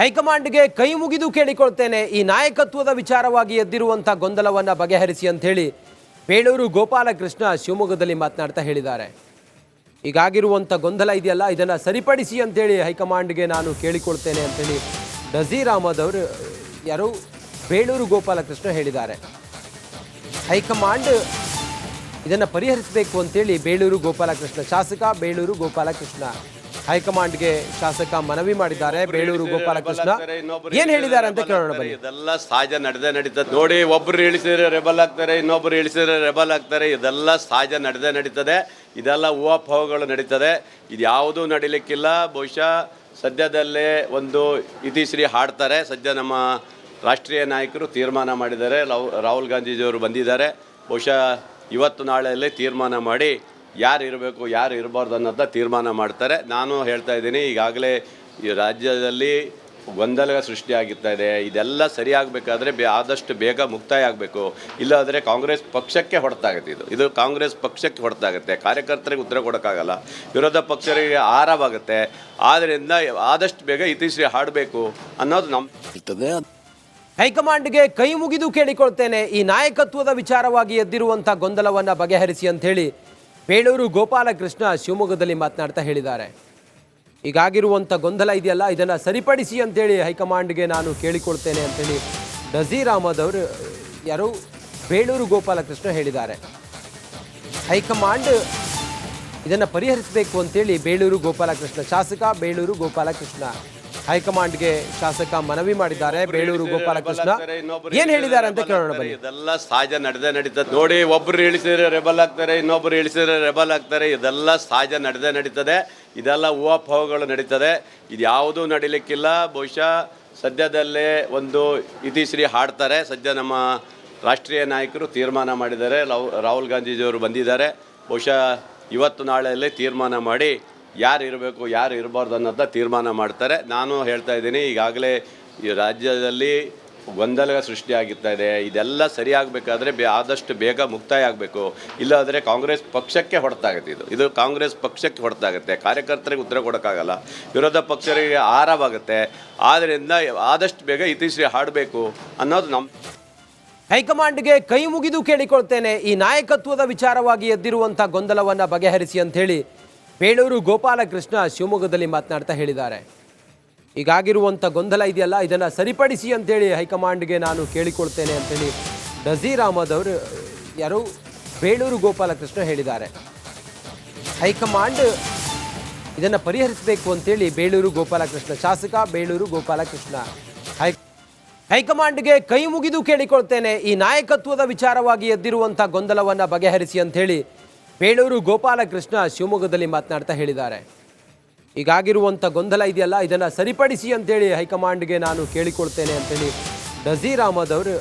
ಹೈಕಮಾಂಡ್ಗೆ ಕೈ ಮುಗಿದು ಕೇಳಿಕೊಳ್ತೇನೆ, ಈ ನಾಯಕತ್ವದ ವಿಚಾರವಾಗಿ ಎದ್ದಿರುವಂಥ ಗೊಂದಲವನ್ನು ಬಗೆಹರಿಸಿ ಅಂತ ಹೇಳಿ ಬೇಳೂರು ಗೋಪಾಲಕೃಷ್ಣ ಶಿವಮೊಗ್ಗದಲ್ಲಿ ಮಾತನಾಡ್ತಾ ಹೇಳಿದ್ದಾರೆ. ಈಗಾಗಿರುವಂಥ ಗೊಂದಲ ಇದೆಯಲ್ಲ, ಇದನ್ನು ಸರಿಪಡಿಸಿ ಅಂತೇಳಿ ಹೈಕಮಾಂಡ್ಗೆ ನಾನು ಕೇಳಿಕೊಳ್ತೇನೆ ಅಂತೇಳಿ ನಜೀರ್ ಅಹಮದ್ ಅವರು ಯಾರು ಬೇಳೂರು ಗೋಪಾಲಕೃಷ್ಣ ಹೇಳಿದ್ದಾರೆ. ಹೈಕಮಾಂಡ್ ಇದನ್ನು ಪರಿಹರಿಸಬೇಕು ಅಂತೇಳಿ ಬೇಳೂರು ಗೋಪಾಲಕೃಷ್ಣ ಶಾಸಕ ಬೇಳೂರು ಗೋಪಾಲಕೃಷ್ಣ ಹೈಕಮಾಂಡ್ಗೆ ಶಾಸಕ ಮನವಿ ಮಾಡಿದ್ದಾರೆ. ಬೇಳೂರು ಗೋಪಾಲಕೃಷ್ಣ ಏನ್ ಹೇಳಿದ್ದಾರೆ ಅಂತ ಕೇಳೋಣ ಬನ್ನಿ. ಇದೆಲ್ಲ ಸಹಜ ನಡೀತದೆ ನೋಡಿ. ಒಬ್ರು ಇಳಿಸಿದ್ರೆ ರೆಬಲ್ ಆಗ್ತಾರೆ, ಇನ್ನೊಬ್ರು ಇಳಿಸಿದ್ರೆ ರೆಬಲ್ ಆಗ್ತಾರೆ. ಇದೆಲ್ಲ ಸಹಜ ನಡೀತದೆ. ಇದೆಲ್ಲ ಊಹಾಪೋಹಗಳು ನಡೀತದೆ. ಇದು ಯಾವುದೂ ನಡೀಲಿಕ್ಕಿಲ್ಲ. ಬಹುಶಃ ಸದ್ಯದಲ್ಲೇ ಒಂದು ಇತಿಶ್ರೀ ಹಾಡ್ತಾರೆ. ಸದ್ಯ ನಮ್ಮ ರಾಷ್ಟ್ರೀಯ ನಾಯಕರು ತೀರ್ಮಾನ ಮಾಡಿದ್ದಾರೆ. ರಾಹುಲ್ ಗಾಂಧೀಜಿಯವರು ಬಂದಿದ್ದಾರೆ. ಬಹುಶಃ ಇವತ್ತು ನಾಳೆಯಲ್ಲೇ ತೀರ್ಮಾನ ಮಾಡಿ ಯಾರು ಇರಬೇಕು ಯಾರು ಇರಬಾರ್ದು ಅನ್ನೋದನ್ನ ತೀರ್ಮಾನ ಮಾಡ್ತಾರೆ. ನಾನು ಹೇಳ್ತಾ ಇದ್ದೀನಿ, ಈಗಾಗಲೇ ಈ ರಾಜ್ಯದಲ್ಲಿ ಗೊಂದಲ ಸೃಷ್ಟಿಯಾಗುತ್ತಾ ಇದೆ. ಇದೆಲ್ಲ ಸರಿಯಾಗಬೇಕಾದ್ರೆ ಆದಷ್ಟು ಬೇಗ ಮುಕ್ತಾಯ ಆಗಬೇಕು. ಇಲ್ಲಾದರೆ ಕಾಂಗ್ರೆಸ್ ಪಕ್ಷಕ್ಕೆ ಹೊಡೆತಾಗುತ್ತೆ. ಇದು ಕಾಂಗ್ರೆಸ್ ಪಕ್ಷಕ್ಕೆ ಹೊಡೆತಾಗುತ್ತೆ. ಕಾರ್ಯಕರ್ತರಿಗೆ ಉತ್ತರ ಕೊಡೋಕ್ಕಾಗಲ್ಲ, ವಿರೋಧ ಪಕ್ಷರಿಗೆ ಆಹಾರವಾಗುತ್ತೆ. ಆದ್ದರಿಂದ ಆದಷ್ಟು ಬೇಗ ಇತಿಶ್ರೀ ಹಾಡಬೇಕು ಅನ್ನೋದು ನಮ್ಮ ಹೈಕಮಾಂಡ್ಗೆ ಕೈ ಮುಗಿದು ಕೇಳಿಕೊಳ್ತೇನೆ, ಈ ನಾಯಕತ್ವದ ವಿಚಾರವಾಗಿ ಎದ್ದಿರುವಂಥ ಗೊಂದಲವನ್ನು ಬಗೆಹರಿಸಿ ಅಂತ ಹೇಳಿ ಬೇಳೂರು ಗೋಪಾಲಕೃಷ್ಣ ಶಿವಮೊಗ್ಗದಲ್ಲಿ ಮಾತನಾಡ್ತಾ ಹೇಳಿದ್ದಾರೆ. ಈಗಾಗಿರುವಂಥ ಗೊಂದಲ ಇದೆಯಲ್ಲ, ಇದನ್ನು ಸರಿಪಡಿಸಿ ಅಂತೇಳಿ ಹೈಕಮಾಂಡ್ಗೆ ನಾನು ಕೇಳಿಕೊಳ್ತೇನೆ ಅಂತೇಳಿ ನಜೀರ್ ಅಹಮದ್ ಅವರು ಯಾರು ಬೇಳೂರು ಗೋಪಾಲಕೃಷ್ಣ ಹೇಳಿದ್ದಾರೆ. ಹೈಕಮಾಂಡ್ ಇದನ್ನು ಪರಿಹರಿಸಬೇಕು ಅಂತೇಳಿ ಬೇಳೂರು ಗೋಪಾಲಕೃಷ್ಣ ಶಾಸಕ ಬೇಳೂರು ಗೋಪಾಲಕೃಷ್ಣ ಹೈಕಮಾಂಡ್ಗೆ ಶಾಸಕ ಮನವಿ ಮಾಡಿದ್ದಾರೆ. ಬೇಳೂರು ಗೋಪಾಲಕೃಷ್ಣ ಏನ್ ಹೇಳಿದ್ದಾರೆ ಅಂತ ಕೇಳೋಣ ಬನ್ನಿ. ಇದೆಲ್ಲ ಸಹಜ ನಡೀತದೆ ನೋಡಿ. ಒಬ್ರು ಇಳಿಸಿದ್ರೆ ರೆಬಲ್ ಆಗ್ತಾರೆ, ಇನ್ನೊಬ್ರು ಇಳಿಸಿದ್ರೆ ರೆಬಲ್ ಆಗ್ತಾರೆ. ಇದೆಲ್ಲ ಸಹಜ ನಡೀತದೆ. ಇದೆಲ್ಲ ಊಹಾಪೋಹಗಳು ನಡೀತದೆ. ಇದು ಯಾವುದೂ ನಡೀಲಿಕ್ಕಿಲ್ಲ. ಬಹುಶಃ ಸದ್ಯದಲ್ಲೇ ಒಂದು ಇತಿಶ್ರೀ ಹಾಡ್ತಾರೆ. ಸದ್ಯ ನಮ್ಮ ರಾಷ್ಟ್ರೀಯ ನಾಯಕರು ತೀರ್ಮಾನ ಮಾಡಿದ್ದಾರೆ. ರಾಹುಲ್ ಗಾಂಧೀಜಿಯವರು ಬಂದಿದ್ದಾರೆ. ಬಹುಶಃ ಇವತ್ತು ನಾಳೆಯಲ್ಲೇ ತೀರ್ಮಾನ ಮಾಡಿ ಯಾರು ಇರಬೇಕು ಯಾರು ಇರಬಾರ್ದು ಅನ್ನೋದನ್ನ ತೀರ್ಮಾನ ಮಾಡ್ತಾರೆ. ನಾನು ಹೇಳ್ತಾ ಇದ್ದೀನಿ, ಈಗಾಗಲೇ ಈ ರಾಜ್ಯದಲ್ಲಿ ಗೊಂದಲ ಸೃಷ್ಟಿಯಾಗುತ್ತಾ ಇದೆ. ಇದೆಲ್ಲ ಸರಿಯಾಗಬೇಕಾದ್ರೆ ಆದಷ್ಟು ಬೇಗ ಮುಕ್ತಾಯ ಆಗಬೇಕು. ಇಲ್ಲಾದರೆ ಕಾಂಗ್ರೆಸ್ ಪಕ್ಷಕ್ಕೆ ಹೊಡೆತಾಗುತ್ತೆ. ಇದು ಕಾಂಗ್ರೆಸ್ ಪಕ್ಷಕ್ಕೆ ಹೊಡೆತಾಗುತ್ತೆ. ಕಾರ್ಯಕರ್ತರಿಗೆ ಉತ್ತರ ಕೊಡೋಕ್ಕಾಗಲ್ಲ, ವಿರೋಧ ಪಕ್ಷರಿಗೆ ಆಹಾರವಾಗುತ್ತೆ. ಆದ್ದರಿಂದ ಆದಷ್ಟು ಬೇಗ ಇತಿಶ್ರೀ ಹಾಡಬೇಕು ಅನ್ನೋದು ನಮ್ಮ ಹೈಕಮಾಂಡ್ಗೆ ಕೈ ಮುಗಿದು ಕೇಳಿಕೊಳ್ತೇನೆ, ಈ ನಾಯಕತ್ವದ ವಿಚಾರವಾಗಿ ಎದ್ದಿರುವಂಥ ಗೊಂದಲವನ್ನು ಬಗೆಹರಿಸಿ ಅಂತ ಹೇಳಿ ಬೇಳೂರು ಗೋಪಾಲಕೃಷ್ಣ ಶಿವಮೊಗ್ಗದಲ್ಲಿ ಮಾತನಾಡ್ತಾ ಹೇಳಿದ್ದಾರೆ. ಈಗಾಗಿರುವಂಥ ಗೊಂದಲ ಇದೆಯಲ್ಲ, ಇದನ್ನು ಸರಿಪಡಿಸಿ ಅಂತೇಳಿ ಹೈಕಮಾಂಡ್ಗೆ ನಾನು ಕೇಳಿಕೊಳ್ತೇನೆ ಅಂತೇಳಿ ನಜೀರ್ ಅಹಮದ್ ಅವರು ಯಾರು ಬೇಳೂರು ಗೋಪಾಲಕೃಷ್ಣ ಹೇಳಿದ್ದಾರೆ. ಹೈಕಮಾಂಡ್ ಇದನ್ನು ಪರಿಹರಿಸಬೇಕು ಅಂತೇಳಿ ಬೇಳೂರು ಗೋಪಾಲಕೃಷ್ಣ ಶಾಸಕ ಬೇಳೂರು ಗೋಪಾಲಕೃಷ್ಣ ಹೈಕಮಾಂಡ್ಗೆ ಕೈ ಮುಗಿದು ಕೇಳಿಕೊಳ್ತೇನೆ, ಈ ನಾಯಕತ್ವದ ವಿಚಾರವಾಗಿ ಎದ್ದಿರುವಂಥ ಗೊಂದಲವನ್ನು ಬಗೆಹರಿಸಿ ಅಂತ ಹೇಳಿ ಬೇಳೂರು ಗೋಪಾಲಕೃಷ್ಣ ಶಿವಮೊಗ್ಗದಲ್ಲಿ ಮಾತನಾಡ್ತಾ ಹೇಳಿದ್ದಾರೆ. ಈಗಾಗಿರುವಂಥ ಗೊಂದಲ ಇದೆಯಲ್ಲ, ಇದನ್ನು ಸರಿಪಡಿಸಿ ಅಂತೇಳಿ ಹೈಕಮಾಂಡ್ಗೆ ನಾನು ಕೇಳಿಕೊಳ್ತೇನೆ ಅಂತೇಳಿ ನಜೀರ್ ಅಹಮದ್ ಅವರು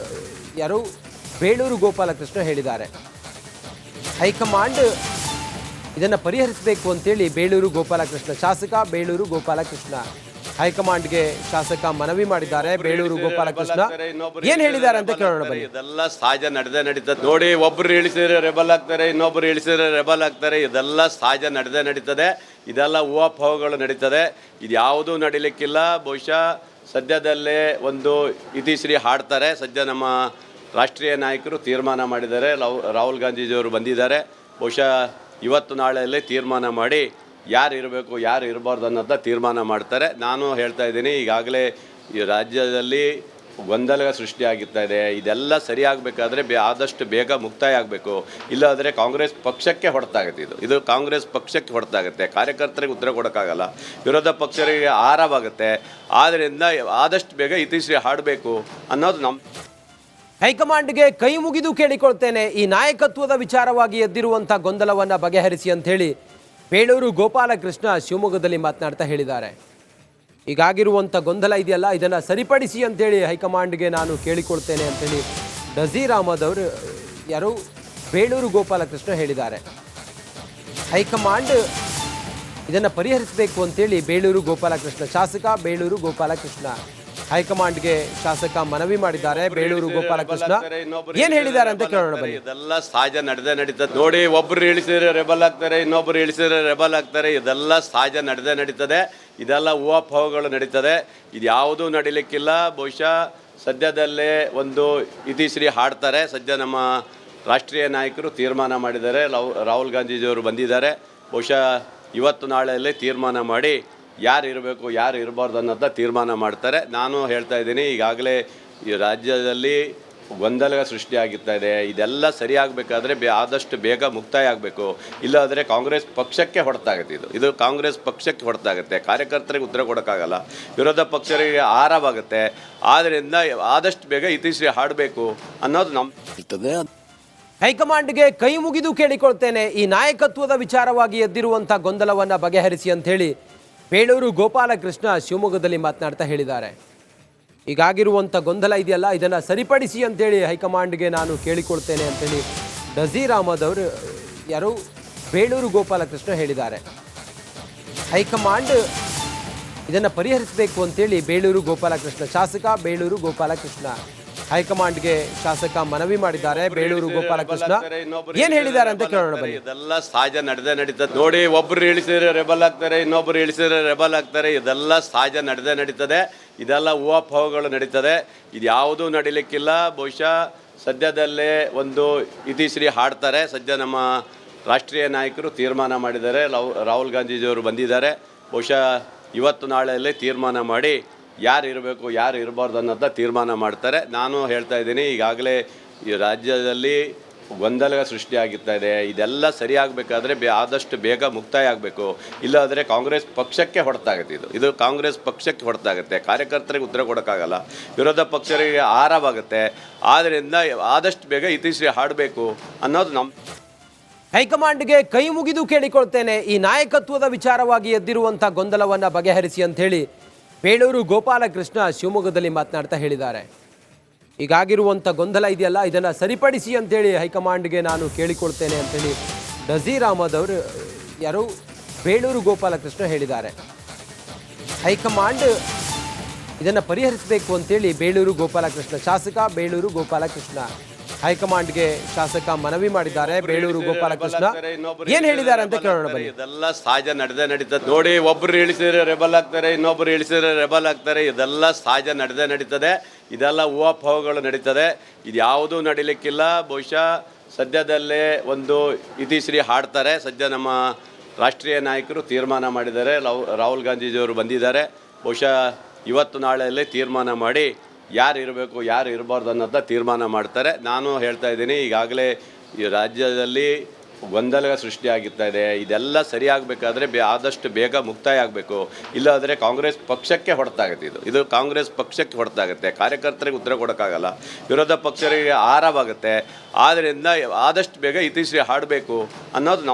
ಯಾರು ಬೇಳೂರು ಗೋಪಾಲಕೃಷ್ಣ ಹೇಳಿದ್ದಾರೆ. ಹೈಕಮಾಂಡ್ ಇದನ್ನು ಪರಿಹರಿಸಬೇಕು ಅಂತೇಳಿ ಬೇಳೂರು ಗೋಪಾಲಕೃಷ್ಣ ಶಾಸಕ ಬೇಳೂರು ಗೋಪಾಲಕೃಷ್ಣ ಹೈಕಮಾಂಡ್ಗೆ ಶಾಸಕ ಮನವಿ ಮಾಡಿದ್ದಾರೆ. ಬೇಳೂರು ಗೋಪಾಲಕೃಷ್ಣ ಏನ್ ಹೇಳಿದ್ದಾರೆ ಅಂತ ಕೇಳೋಣ ಬನ್ನಿ. ಇದೆಲ್ಲ ಸಹಜ ನಡೀತದೆ ನೋಡಿ. ಒಬ್ರು ಇಳಿಸಿದ್ರೆ ರೆಬಲ್ ಆಗ್ತಾರೆ, ಇನ್ನೊಬ್ರು ಇಳಿಸಿದ್ರೆ ರೆಬಲ್ ಆಗ್ತಾರೆ. ಇದೆಲ್ಲ ಸಹಜ ನಡೀತದೆ. ಇದೆಲ್ಲ ಊಹಾಪೋಹಗಳು ನಡೀತದೆ. ಇದು ಯಾವುದೂ ನಡೀಲಿಕ್ಕಿಲ್ಲ. ಬಹುಶಃ ಸದ್ಯದಲ್ಲೇ ಒಂದು ಇತಿಶ್ರೀ ಹಾಡ್ತಾರೆ. ಸದ್ಯ ನಮ್ಮ ರಾಷ್ಟ್ರೀಯ ನಾಯಕರು ತೀರ್ಮಾನ ಮಾಡಿದ್ದಾರೆ. ರಾಹುಲ್ ಗಾಂಧೀಜಿಯವರು ಬಂದಿದ್ದಾರೆ. ಬಹುಶಃ ಇವತ್ತು ನಾಳೆಯಲ್ಲೇ ತೀರ್ಮಾನ ಮಾಡಿ ಯಾರು ಇರಬೇಕು ಯಾರು ಇರಬಾರ್ದು ಅನ್ನೋದನ್ನ ತೀರ್ಮಾನ ಮಾಡ್ತಾರೆ. ನಾನು ಹೇಳ್ತಾ ಇದ್ದೀನಿ, ಈಗಾಗಲೇ ಈ ರಾಜ್ಯದಲ್ಲಿ ಗೊಂದಲ ಸೃಷ್ಟಿಯಾಗುತ್ತಾ ಇದೆ. ಇದೆಲ್ಲ ಸರಿಯಾಗಬೇಕಾದ್ರೆ ಆದಷ್ಟು ಬೇಗ ಮುಕ್ತಾಯ ಆಗಬೇಕು. ಇಲ್ಲಾದರೆ ಕಾಂಗ್ರೆಸ್ ಪಕ್ಷಕ್ಕೆ ಹೊಡೆತಾಗುತ್ತೆ. ಇದು ಕಾಂಗ್ರೆಸ್ ಪಕ್ಷಕ್ಕೆ ಹೊಡೆತಾಗುತ್ತೆ. ಕಾರ್ಯಕರ್ತರಿಗೆ ಉತ್ತರ ಕೊಡೋಕ್ಕಾಗಲ್ಲ, ವಿರೋಧ ಪಕ್ಷರಿಗೆ ಆಹಾರವಾಗುತ್ತೆ. ಆದ್ದರಿಂದ ಆದಷ್ಟು ಬೇಗ ಇತಿಶ್ರೀ ಹಾಡಬೇಕು ಅನ್ನೋದು ನಮ್ಮ ಹೈಕಮಾಂಡ್ಗೆ ಕೈ ಮುಗಿದು ಕೇಳಿಕೊಳ್ತೇನೆ, ಈ ನಾಯಕತ್ವದ ವಿಚಾರವಾಗಿ ಎದ್ದಿರುವಂಥ ಗೊಂದಲವನ್ನು ಬಗೆಹರಿಸಿ ಅಂತ ಹೇಳಿ ಬೇಳೂರು ಗೋಪಾಲಕೃಷ್ಣ ಶಿವಮೊಗ್ಗದಲ್ಲಿ ಮಾತನಾಡ್ತಾ ಹೇಳಿದ್ದಾರೆ. ಈಗಾಗಿರುವಂಥ ಗೊಂದಲ ಇದೆಯಲ್ಲ, ಇದನ್ನು ಸರಿಪಡಿಸಿ ಅಂತೇಳಿ ಹೈಕಮಾಂಡ್ಗೆ ನಾನು ಕೇಳಿಕೊಳ್ತೇನೆ ಅಂತೇಳಿ ನಜೀರ್ ಅಹಮದ್ ಅವರು ಯಾರು ಬೇಳೂರು ಗೋಪಾಲಕೃಷ್ಣ ಹೇಳಿದ್ದಾರೆ. ಹೈಕಮಾಂಡ್ ಇದನ್ನು ಪರಿಹರಿಸಬೇಕು ಅಂತೇಳಿ ಬೇಳೂರು ಗೋಪಾಲಕೃಷ್ಣ ಶಾಸಕ ಬೇಳೂರು ಗೋಪಾಲಕೃಷ್ಣ ಹೈಕಮಾಂಡ್ಗೆ ಶಾಸಕ ಮನವಿ ಮಾಡಿದ್ದಾರೆ. ಬೇಳೂರು ಗೋಪಾಲಕೃಷ್ಣ ಏನ್ ಹೇಳಿದ್ದಾರೆ ಅಂತ ಕೇಳೋಣ ಬನ್ನಿ. ಇದೆಲ್ಲ ಸಹಜ ನಡೀತದೆ ನೋಡಿ. ಒಬ್ರು ಇಳಿಸಿದ್ರೆ ರೆಬಲ್ ಆಗ್ತಾರೆ, ಇನ್ನೊಬ್ರು ಇಳಿಸಿದ್ರೆ ರೆಬಲ್ ಆಗ್ತಾರೆ. ಇದೆಲ್ಲ ಸಹಜ ನಡೀತದೆ. ಇದೆಲ್ಲ ಊಹಾಪೋಹಗಳು ನಡೀತದೆ. ಇದು ಯಾವುದೂ ನಡೀಲಿಕ್ಕಿಲ್ಲ. ಬಹುಶಃ ಸದ್ಯದಲ್ಲೇ ಒಂದು ಇತಿಶ್ರೀ ಹಾಡ್ತಾರೆ. ಸದ್ಯ ನಮ್ಮ ರಾಷ್ಟ್ರೀಯ ನಾಯಕರು ತೀರ್ಮಾನ ಮಾಡಿದ್ದಾರೆ. ರಾಹುಲ್ ಗಾಂಧೀಜಿಯವರು ಬಂದಿದ್ದಾರೆ. ಬಹುಶಃ ಇವತ್ತು ನಾಳೆಯಲ್ಲೇ ತೀರ್ಮಾನ ಮಾಡಿ ಯಾರು ಇರಬೇಕು ಯಾರು ಇರಬಾರ್ದು ಅನ್ನೋದನ್ನ ತೀರ್ಮಾನ ಮಾಡ್ತಾರೆ. ನಾನು ಹೇಳ್ತಾ ಇದ್ದೀನಿ, ಈಗಾಗಲೇ ಈ ರಾಜ್ಯದಲ್ಲಿ ಗೊಂದಲ ಸೃಷ್ಟಿಯಾಗುತ್ತಾ ಇದೆ. ಇದೆಲ್ಲ ಸರಿಯಾಗಬೇಕಾದ್ರೆ ಆದಷ್ಟು ಬೇಗ ಮುಕ್ತಾಯ ಆಗಬೇಕು. ಇಲ್ಲಾಂದರೆ ಕಾಂಗ್ರೆಸ್ ಪಕ್ಷಕ್ಕೆ ಹೊಡೆತಾಗುತ್ತೆ. ಇದು ಕಾಂಗ್ರೆಸ್ ಪಕ್ಷಕ್ಕೆ ಹೊಡೆತಾಗುತ್ತೆ. ಕಾರ್ಯಕರ್ತರಿಗೆ ಉತ್ತರ ಕೊಡೋಕ್ಕಾಗಲ್ಲ, ವಿರೋಧ ಪಕ್ಷರಿಗೆ ಆಹಾರವಾಗುತ್ತೆ. ಆದ್ದರಿಂದ ಆದಷ್ಟು ಬೇಗ ಇತಿಶ್ರೀ ಹಾಡಬೇಕು ಅನ್ನೋದು ನಮ್ಮ ಹೈಕಮಾಂಡ್ಗೆ ಕೈ ಮುಗಿದು ಕೇಳಿಕೊಳ್ತೇನೆ, ಈ ನಾಯಕತ್ವದ ವಿಚಾರವಾಗಿ ಎದ್ದಿರುವಂಥ ಗೊಂದಲವನ್ನು ಬಗೆಹರಿಸಿ ಅಂತ ಹೇಳಿ ಬೇಳೂರು ಗೋಪಾಲಕೃಷ್ಣ ಶಿವಮೊಗ್ಗದಲ್ಲಿ ಮಾತನಾಡ್ತಾ ಹೇಳಿದ್ದಾರೆ. ಈಗಾಗಿರುವಂಥ ಗೊಂದಲ ಇದೆಯಲ್ಲ, ಇದನ್ನು ಸರಿಪಡಿಸಿ ಅಂತೇಳಿ ಹೈಕಮಾಂಡ್ಗೆ ನಾನು ಕೇಳಿಕೊಳ್ತೇನೆ ಅಂತೇಳಿ ನಜೀರ್ ಅಹಮದ್ ಅವರು ಯಾರು ಬೇಳೂರು ಗೋಪಾಲಕೃಷ್ಣ ಹೇಳಿದ್ದಾರೆ. ಹೈಕಮಾಂಡ್ ಇದನ್ನು ಪರಿಹರಿಸಬೇಕು ಅಂತೇಳಿ ಬೇಳೂರು ಗೋಪಾಲಕೃಷ್ಣ ಶಾಸಕ ಬೇಳೂರು ಗೋಪಾಲಕೃಷ್ಣ ಹೈಕಮಾಂಡ್ಗೆ ಶಾಸಕ ಮನವಿ ಮಾಡಿದ್ದಾರೆ. ಬೇಳೂರು ಗೋಪಾಲಕೃಷ್ಣ ಏನ್ ಹೇಳಿದ್ದಾರೆ ಅಂತ ಕೇಳೋಣ ಬನ್ನಿ. ಇದೆಲ್ಲ ಸಹಜ ನಡೀತದೆ ನೋಡಿ. ಒಬ್ರು ಇಳಿಸಿದ್ರೆ ರೆಬಲ್ ಆಗ್ತಾರೆ, ಇನ್ನೊಬ್ರು ಇಳಿಸಿದ್ರೆ ರೆಬಲ್ ಆಗ್ತಾರೆ. ಇದೆಲ್ಲ ಸಹಜ ನಡೀತದೆ. ಇದೆಲ್ಲ ಊಹಾಪೋಹಗಳು ನಡೀತದೆ. ಇದು ಯಾವುದೂ ನಡೀಲಿಕ್ಕಿಲ್ಲ. ಬಹುಶಃ ಸದ್ಯದಲ್ಲೇ ಒಂದು ಇತಿಶ್ರೀ ಹಾಡ್ತಾರೆ. ಸದ್ಯ ನಮ್ಮ ರಾಷ್ಟ್ರೀಯ ನಾಯಕರು ತೀರ್ಮಾನ ಮಾಡಿದ್ದಾರೆ. ರಾಹುಲ್ ಗಾಂಧೀಜಿಯವರು ಬಂದಿದ್ದಾರೆ. ಬಹುಶಃ ಇವತ್ತು ನಾಳೆಯಲ್ಲೇ ತೀರ್ಮಾನ ಮಾಡಿ ಯಾರು ಇರಬೇಕು ಯಾರು ಇರಬಾರ್ದು ಅನ್ನೋದನ್ನ ತೀರ್ಮಾನ ಮಾಡ್ತಾರೆ. ನಾನು ಹೇಳ್ತಾ ಇದ್ದೀನಿ, ಈಗಾಗಲೇ ಈ ರಾಜ್ಯದಲ್ಲಿ ಗೊಂದಲ ಸೃಷ್ಟಿಯಾಗುತ್ತಾ ಇದೆ. ಇದೆಲ್ಲ ಸರಿಯಾಗಬೇಕಾದ್ರೆ ಆದಷ್ಟು ಬೇಗ ಮುಕ್ತಾಯ ಆಗಬೇಕು. ಇಲ್ಲಾಂದರೆ ಕಾಂಗ್ರೆಸ್ ಪಕ್ಷಕ್ಕೆ ಹೊಡೆತಾಗುತ್ತೆ. ಇದು ಕಾಂಗ್ರೆಸ್ ಪಕ್ಷಕ್ಕೆ ಹೊಡೆತಾಗುತ್ತೆ. ಕಾರ್ಯಕರ್ತರಿಗೆ ಉತ್ತರ ಕೊಡೋಕ್ಕಾಗಲ್ಲ, ವಿರೋಧ ಪಕ್ಷರಿಗೆ ಆಹಾರವಾಗುತ್ತೆ. ಆದ್ದರಿಂದ ಆದಷ್ಟು ಬೇಗ ಇತಿಶ್ರೀ ಹಾಡಬೇಕು ಅನ್ನೋದು ನಮ್ಮ ಹೈಕಮಾಂಡ್ಗೆ ಕೈ ಮುಗಿದು ಕೇಳಿಕೊಳ್ತೇನೆ, ಈ ನಾಯಕತ್ವದ ವಿಚಾರವಾಗಿ ಎದ್ದಿರುವಂಥ ಗೊಂದಲವನ್ನು ಬಗೆಹರಿಸಿ ಅಂತ ಹೇಳಿ ಬೇಳೂರು ಗೋಪಾಲಕೃಷ್ಣ ಶಿವಮೊಗ್ಗದಲ್ಲಿ ಮಾತನಾಡ್ತಾ ಹೇಳಿದ್ದಾರೆ. ಈಗಾಗಿರುವಂಥ ಗೊಂದಲ ಇದೆಯಲ್ಲ, ಇದನ್ನು ಸರಿಪಡಿಸಿ ಅಂತೇಳಿ ಹೈಕಮಾಂಡ್ಗೆ ನಾನು ಕೇಳಿಕೊಳ್ತೇನೆ ಅಂತೇಳಿ ನಜೀರ್ ಅಹಮದ್ ಅವರು ಯಾರು ಬೇಳೂರು ಗೋಪಾಲಕೃಷ್ಣ ಹೇಳಿದ್ದಾರೆ. ಹೈಕಮಾಂಡ್ ಇದನ್ನು ಪರಿಹರಿಸಬೇಕು ಅಂತೇಳಿ ಬೇಳೂರು ಗೋಪಾಲಕೃಷ್ಣ ಶಾಸಕ ಬೇಳೂರು ಗೋಪಾಲಕೃಷ್ಣ ಹೈಕಮಾಂಡ್ಗೆ ಶಾಸಕ ಮನವಿ ಮಾಡಿದ್ದಾರೆ. ಬೇಳೂರು ಗೋಪಾಲಕೃಷ್ಣ ಏನ್ ಹೇಳಿದ್ದಾರೆ ಅಂತ ಕೇಳೋಣ ಬನ್ನಿ. ಇದೆಲ್ಲ ಸಹಜ ನಡೀತದೆ ನೋಡಿ. ಒಬ್ರು ಇಳಿಸಿದ್ರೆ ರೆಬಲ್ ಆಗ್ತಾರೆ, ಇನ್ನೊಬ್ರು ಇಳಿಸಿದ್ರೆ ರೆಬಲ್ ಆಗ್ತಾರೆ. ಇದೆಲ್ಲ ಸಹಜ ನಡೀತದೆ. ಇದೆಲ್ಲ ಊಹಾಪೋಹಗಳು ನಡೀತದೆ. ಇದು ಯಾವುದೂ ನಡೀಲಿಕ್ಕಿಲ್ಲ. ಬಹುಶಃ ಸದ್ಯದಲ್ಲೇ ಒಂದು ಇತಿಶ್ರೀ ಹಾಡ್ತಾರೆ. ಸದ್ಯ ನಮ್ಮ ರಾಷ್ಟ್ರೀಯ ನಾಯಕರು ತೀರ್ಮಾನ ಮಾಡಿದ್ದಾರೆ. ರಾಹುಲ್ ಗಾಂಧೀಜಿಯವರು ಬಂದಿದ್ದಾರೆ. ಬಹುಶಃ ಇವತ್ತು ನಾಳೆಯಲ್ಲೇ ತೀರ್ಮಾನ ಮಾಡಿ ಯಾರು ಇರಬೇಕು ಯಾರು ಇರಬಾರ್ದು ಅನ್ನೋದನ್ನ ತೀರ್ಮಾನ ಮಾಡ್ತಾರೆ. ನಾನು ಹೇಳ್ತಾ ಇದ್ದೀನಿ, ಈಗಾಗಲೇ ಈ ರಾಜ್ಯದಲ್ಲಿ ಗೊಂದಲ ಸೃಷ್ಟಿಯಾಗುತ್ತಾ ಇದೆ. ಇದೆಲ್ಲ ಸರಿಯಾಗಬೇಕಾದ್ರೆ ಆದಷ್ಟು ಬೇಗ ಮುಕ್ತಾಯ ಆಗಬೇಕು. ಇಲ್ಲಾಂದರೆ ಕಾಂಗ್ರೆಸ್ ಪಕ್ಷಕ್ಕೆ ಹೊಡೆತಾಗುತ್ತೆ. ಇದು ಕಾಂಗ್ರೆಸ್ ಪಕ್ಷಕ್ಕೆ ಹೊಡೆತಾಗುತ್ತೆ. ಕಾರ್ಯಕರ್ತರಿಗೆ ಉತ್ತರ ಕೊಡೋಕ್ಕಾಗಲ್ಲ, ವಿರೋಧ ಪಕ್ಷರಿಗೆ ಆಹಾರವಾಗುತ್ತೆ. ಆದ್ದರಿಂದ ಆದಷ್ಟು ಬೇಗ ಇತಿಶ್ರೀ ಹಾಡಬೇಕು ಅನ್ನೋದು ನಮ್ಮ